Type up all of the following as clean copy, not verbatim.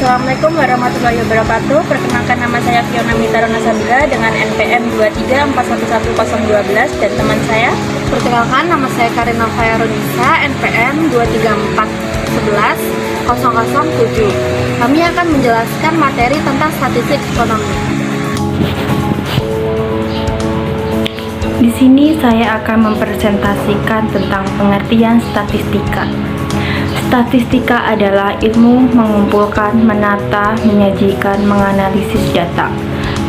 Assalamualaikum warahmatullahi wabarakatuh. Perkenalkan, nama saya Fiona Mitarona Sabila dengan NPM 2341112 dan teman saya. Perkenalkan, nama saya Karina Fayarunisa, NPM 234110007. Kami akan menjelaskan materi tentang statistik ekonomi. Di sini saya akan mempresentasikan tentang pengertian statistika. Statistika adalah ilmu mengumpulkan, menata, menyajikan, menganalisis data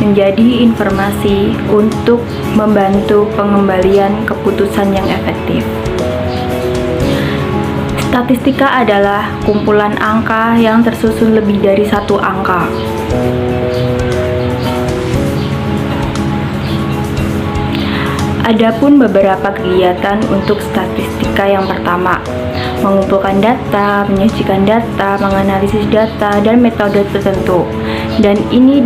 menjadi informasi untuk membantu pengembalian keputusan yang efektif. Statistika adalah kumpulan angka yang tersusun lebih dari satu angka. Adapun beberapa kegiatan untuk statistika. Yang pertama, mengumpulkan data, menyajikan data, menganalisis data, dan metode tertentu. Dan ini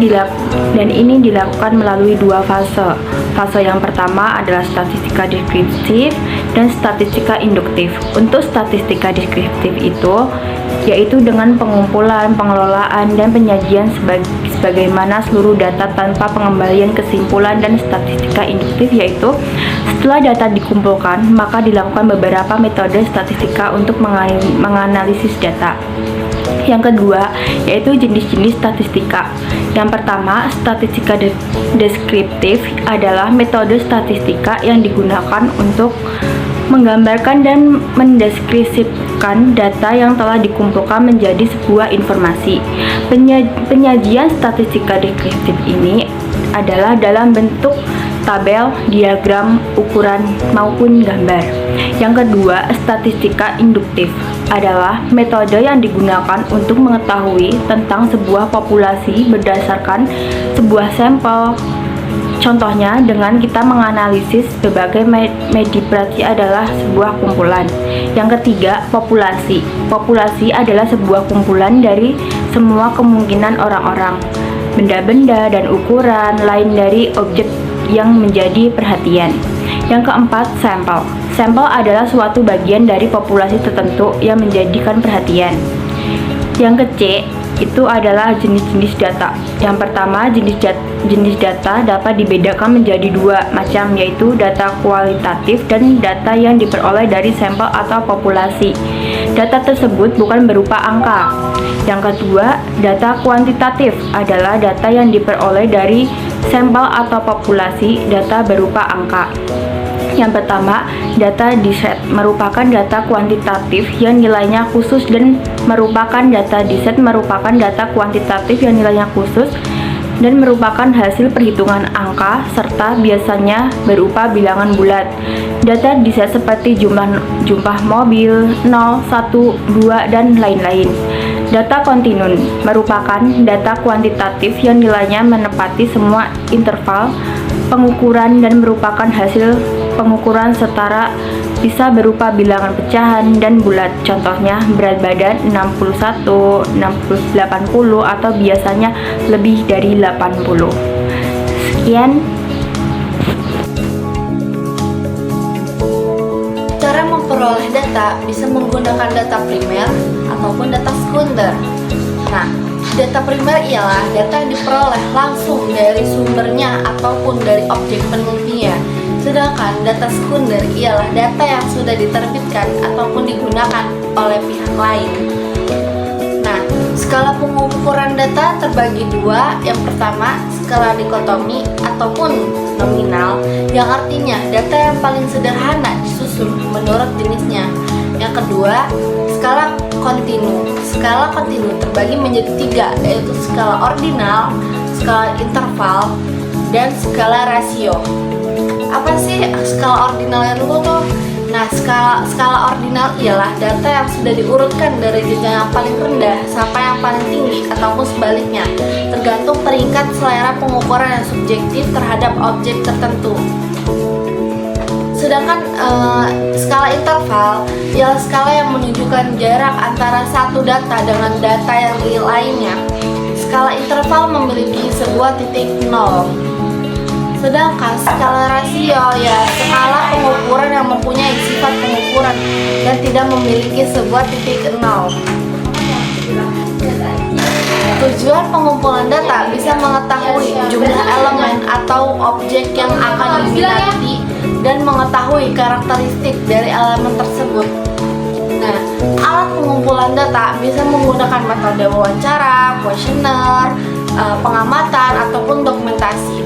dilakukan melalui dua fase. Fase yang pertama adalah statistika deskriptif dan statistika induktif. Untuk statistika deskriptif itu yaitu dengan pengumpulan, pengelolaan, dan penyajian sebagaimana seluruh data tanpa pengembalian kesimpulan, dan statistika induktif yaitu setelah data dikumpulkan maka dilakukan beberapa metode statistika untuk menganalisis data. Yang kedua yaitu jenis-jenis statistika. Yang pertama, statistika deskriptif adalah metode statistika yang digunakan untuk menggambarkan dan mendeskripsikan data yang telah dikumpulkan menjadi sebuah informasi. Penyajian statistika deskriptif ini adalah dalam bentuk tabel, diagram, ukuran, maupun gambar. Yang kedua, statistika induktif adalah metode yang digunakan untuk mengetahui tentang sebuah populasi berdasarkan sebuah sampel. Contohnya dengan kita menganalisis berbagai mediasi adalah sebuah kumpulan. Yang ketiga, populasi. Populasi adalah sebuah kumpulan dari semua kemungkinan orang-orang, benda-benda, dan ukuran lain dari objek yang menjadi perhatian. Yang keempat, sampel. Sampel adalah suatu bagian dari populasi tertentu yang menjadikan perhatian. Yang ke-C itu adalah jenis-jenis data. Yang pertama, jenis data dapat dibedakan menjadi dua macam, yaitu data kualitatif dan data yang diperoleh dari sampel atau populasi. Data tersebut bukan berupa angka. Yang kedua, data kuantitatif adalah data yang diperoleh dari sampel atau populasi, data berupa angka. Yang pertama, data diset merupakan data kuantitatif yang nilainya khusus, dan merupakan data diset merupakan data kuantitatif yang nilainya khusus dan merupakan hasil perhitungan angka serta biasanya berupa bilangan bulat. Data diset seperti jumlah mobil, 0, 1, 2, dan lain-lain. Data kontinun merupakan data kuantitatif yang nilainya menepati semua interval pengukuran dan merupakan hasil pengukuran setara, bisa berupa bilangan pecahan dan bulat. Contohnya berat badan 61, 80, atau biasanya lebih dari 80. Sekian. Cara memperoleh data bisa menggunakan data primer ataupun data sekunder. Nah, data primer ialah data yang diperoleh langsung dari sumbernya ataupun dari objek penelitian. Sedangkan data sekunder ialah data yang sudah diterbitkan ataupun digunakan oleh pihak lain. Nah, skala pengukuran data terbagi dua. Yang pertama, skala dikotomi ataupun nominal, yang artinya data yang paling sederhana disusun menurut jenisnya. Yang kedua, skala kontinu. Skala kontinu terbagi menjadi tiga, yaitu skala ordinal, skala interval, dan skala rasio. Apa sih skala ordinal yang dulu tuh? Nah, skala ordinal ialah data yang sudah diurutkan dari jenjang yang paling rendah sampai yang paling tinggi ataupun sebaliknya, tergantung peringkat selera pengukuran yang subjektif terhadap objek tertentu. Sedangkan skala interval ialah skala yang menunjukkan jarak antara satu data dengan data yang lainnya. Skala interval memiliki sebuah titik nol. Sedangkan skala rasio ya skala pengukuran yang mempunyai sifat pengukuran dan tidak memiliki sebuah titik nol. Tujuan pengumpulan data bisa mengetahui jumlah elemen atau objek yang akan diminati dan mengetahui karakteristik dari elemen tersebut. Nah, alat pengumpulan data bisa menggunakan metode wawancara, kuesioner, pengamatan, ataupun dokumentasi.